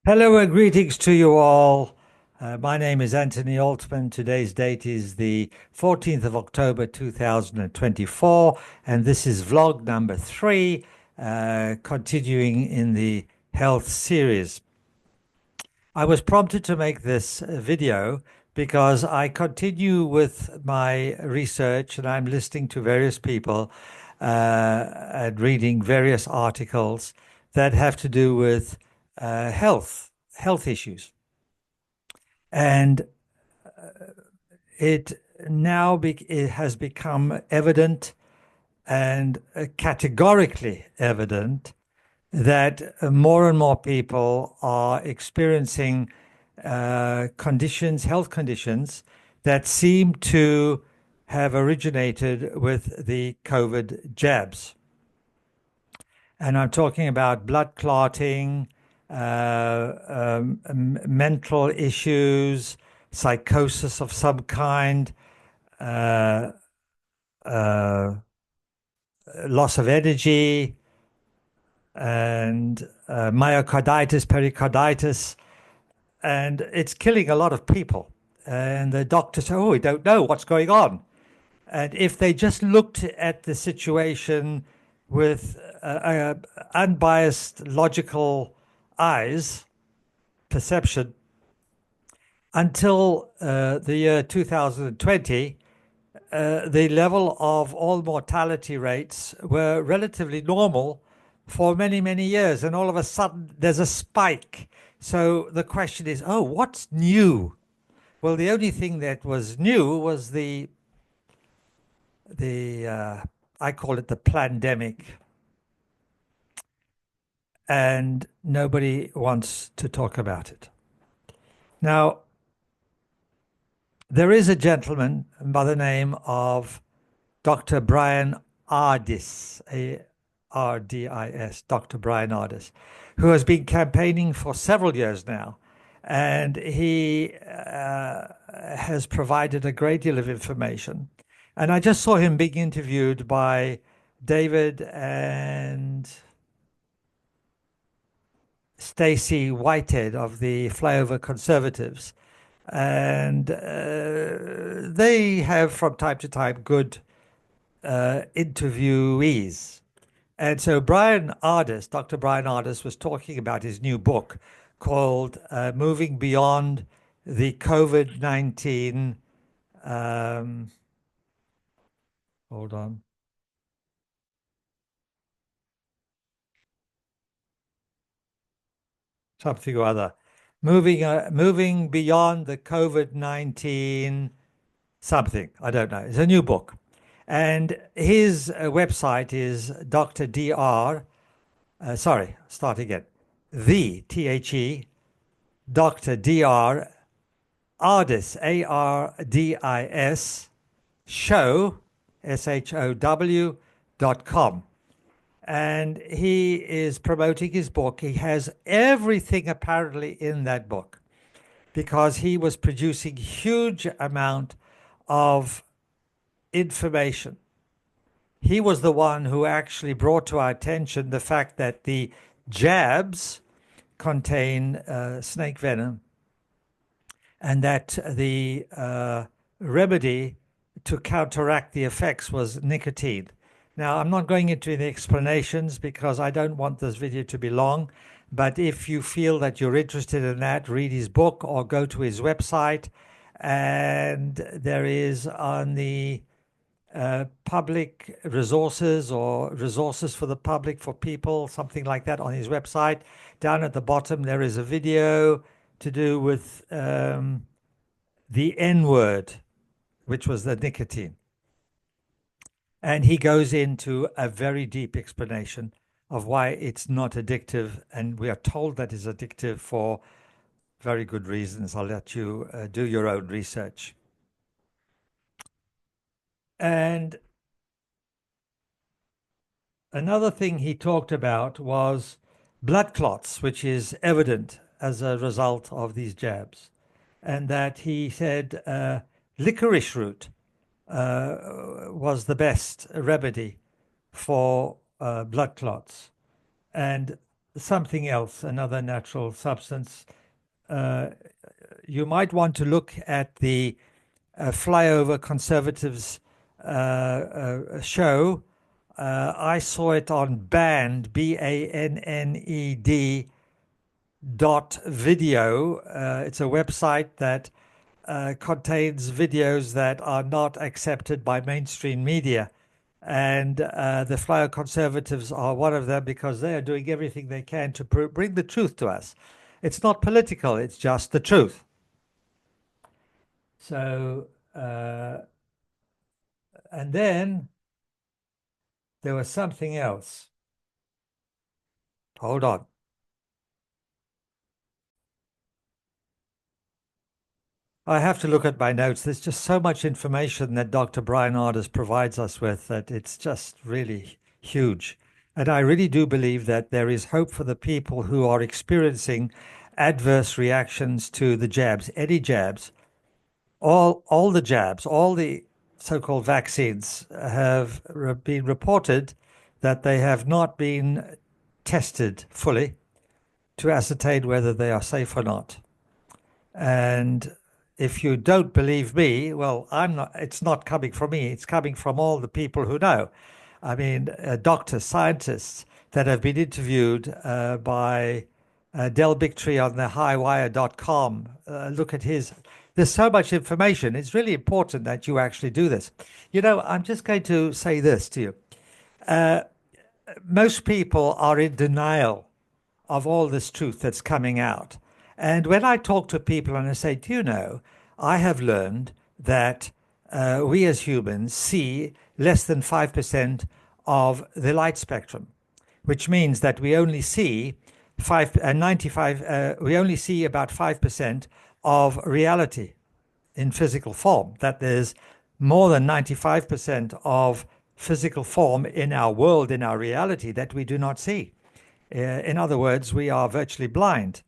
Hello and greetings to you all. My name is Anthony Altman. Today's date is the 14th of October 2024, and this is vlog number three, continuing in the health series. I was prompted to make this video because I continue with my research and I'm listening to various people and reading various articles that have to do with health issues. And it it has become evident and categorically evident that more and more people are experiencing health conditions that seem to have originated with the COVID jabs. And I'm talking about blood clotting, mental issues, psychosis of some kind, uh, uh, loss of energy, and myocarditis, pericarditis, and it's killing a lot of people. And the doctors say, "Oh, we don't know what's going on." And if they just looked at the situation with unbiased, logical eyes, perception, until the year 2020, the level of all mortality rates were relatively normal for many, many years. And all of a sudden, there's a spike. So the question is, oh, what's new? Well, the only thing that was new was the I call it the plandemic, and nobody wants to talk about it. Now, there is a gentleman by the name of Dr. Bryan Ardis, Ardis, Dr. Bryan Ardis, who has been campaigning for several years now. And he has provided a great deal of information. And I just saw him being interviewed by David and Stacey Whitehead of the Flyover Conservatives. And they have from time to time good interviewees. And so Dr. Bryan Ardis was talking about his new book called Moving Beyond the COVID-19. Um, hold on. Something or other. Moving Beyond the COVID-19 something. I don't know. It's a new book. And his website is Dr. Dr. Sorry, start again. The Dr. Dr. Ardis, Ardis, show, SHOW.com. And he is promoting his book. He has everything apparently in that book because he was producing huge amount of information. He was the one who actually brought to our attention the fact that the jabs contain snake venom and that the remedy to counteract the effects was nicotine. Now, I'm not going into any explanations because I don't want this video to be long, but if you feel that you're interested in that, read his book or go to his website. And there is on the public resources or resources for the public for people, something like that on his website. Down at the bottom, there is a video to do with the N word, which was the nicotine. And he goes into a very deep explanation of why it's not addictive. And we are told that it's addictive for very good reasons. I'll let you do your own research. And another thing he talked about was blood clots, which is evident as a result of these jabs. And that he said licorice root was the best remedy for blood clots. And something else, another natural substance. Uh, you might want to look at the Flyover Conservatives show. I saw it on Banned, BANNED dot video. It's a website that contains videos that are not accepted by mainstream media. And the Flyover Conservatives are one of them because they are doing everything they can to bring the truth to us. It's not political, it's just the truth. So, and then there was something else. Hold on. I have to look at my notes. There's just so much information that Dr. Brian Ardis provides us with that it's just really huge. And I really do believe that there is hope for the people who are experiencing adverse reactions to the jabs, any jabs, all the jabs, all the so-called vaccines have been reported that they have not been tested fully to ascertain whether they are safe or not. And if you don't believe me, well, I'm not. It's not coming from me. It's coming from all the people who know. I mean, doctors, scientists that have been interviewed by Del Bigtree on the highwire.com. Look at his. There's so much information. It's really important that you actually do this. You know, I'm just going to say this to you. Most people are in denial of all this truth that's coming out. And when I talk to people and I say, do you know, I have learned that we as humans see less than 5% of the light spectrum, which means that we only see 95, we only see about 5% of reality in physical form, that there's more than 95% of physical form in our world, in our reality, that we do not see. In other words, we are virtually blind.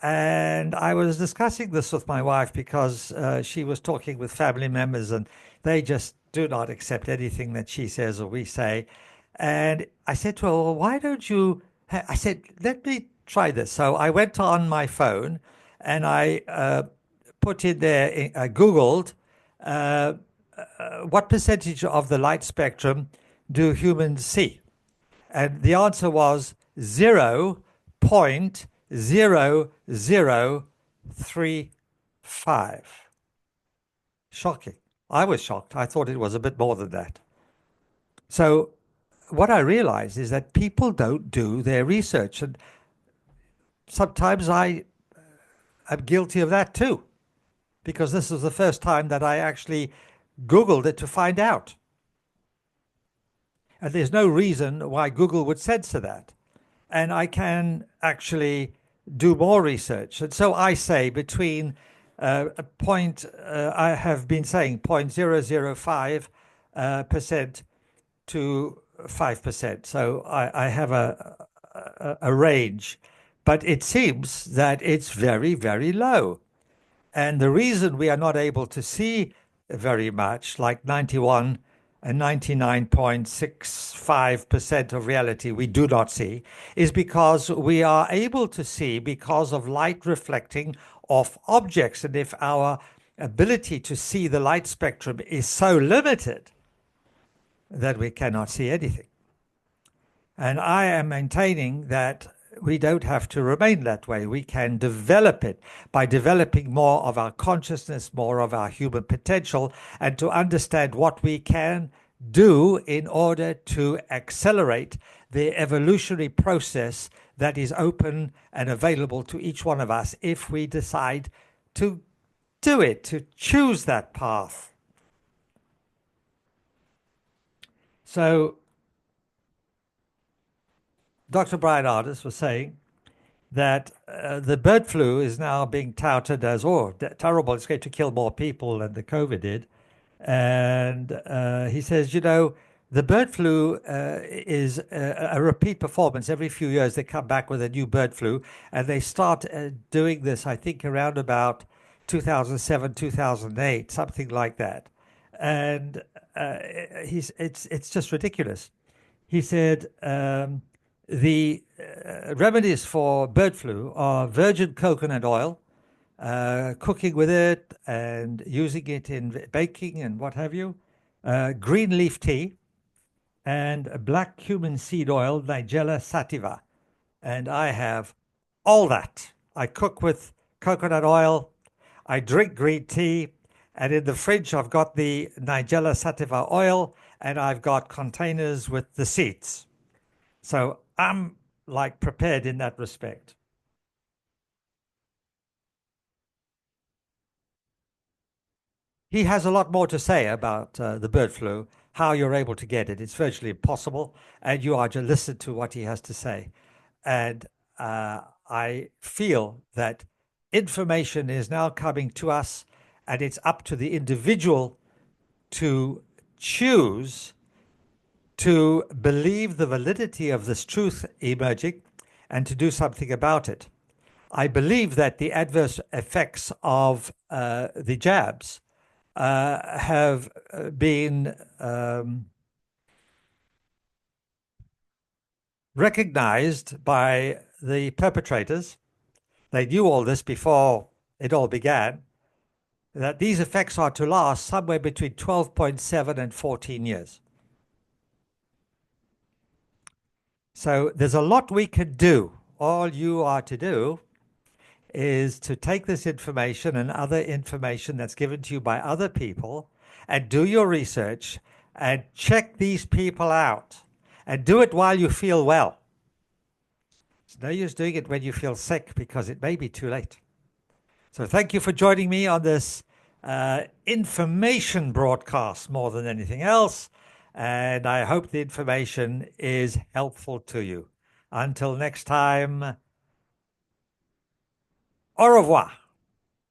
And I was discussing this with my wife because she was talking with family members and they just do not accept anything that she says or we say. And I said to her, well, why don't you? I said, let me try this. So I went on my phone and I put in there, I Googled what percentage of the light spectrum do humans see? And the answer was 0.0035. Shocking. I was shocked. I thought it was a bit more than that. So what I realized is that people don't do their research. And sometimes I am guilty of that too, because this is the first time that I actually Googled it to find out. And there's no reason why Google would censor that. And I can actually do more research. And so I say between a point, I have been saying 0.005% to 5%. So I have a range, but it seems that it's very, very low. And the reason we are not able to see very much, like 91 and 99.65% of reality we do not see, is because we are able to see because of light reflecting off objects. And if our ability to see the light spectrum is so limited that we cannot see anything. And I am maintaining that we don't have to remain that way. We can develop it by developing more of our consciousness, more of our human potential, and to understand what we can do in order to accelerate the evolutionary process that is open and available to each one of us if we decide to do it, to choose that path. So Dr. Brian Ardis was saying that the bird flu is now being touted as, oh, terrible, it's going to kill more people than the COVID did. And he says, you know, the bird flu is a repeat performance. Every few years, they come back with a new bird flu, and they start doing this, I think, around about 2007, 2008, something like that. And it's just ridiculous. He said, The remedies for bird flu are virgin coconut oil, cooking with it and using it in baking and what have you, green leaf tea, and black cumin seed oil, Nigella sativa. And I have all that. I cook with coconut oil, I drink green tea, and in the fridge, I've got the Nigella sativa oil and I've got containers with the seeds. So I'm like prepared in that respect. He has a lot more to say about the bird flu, how you're able to get it. It's virtually impossible, and you are to listen to what he has to say. And I feel that information is now coming to us, and it's up to the individual to choose to believe the validity of this truth emerging and to do something about it. I believe that the adverse effects of the jabs have been recognized by the perpetrators. They knew all this before it all began, that these effects are to last somewhere between 12.7 and 14 years. So there's a lot we can do. All you are to do is to take this information and other information that's given to you by other people and do your research and check these people out and do it while you feel well. It's no use doing it when you feel sick because it may be too late. So thank you for joining me on this information broadcast more than anything else. And I hope the information is helpful to you. Until next time, au revoir.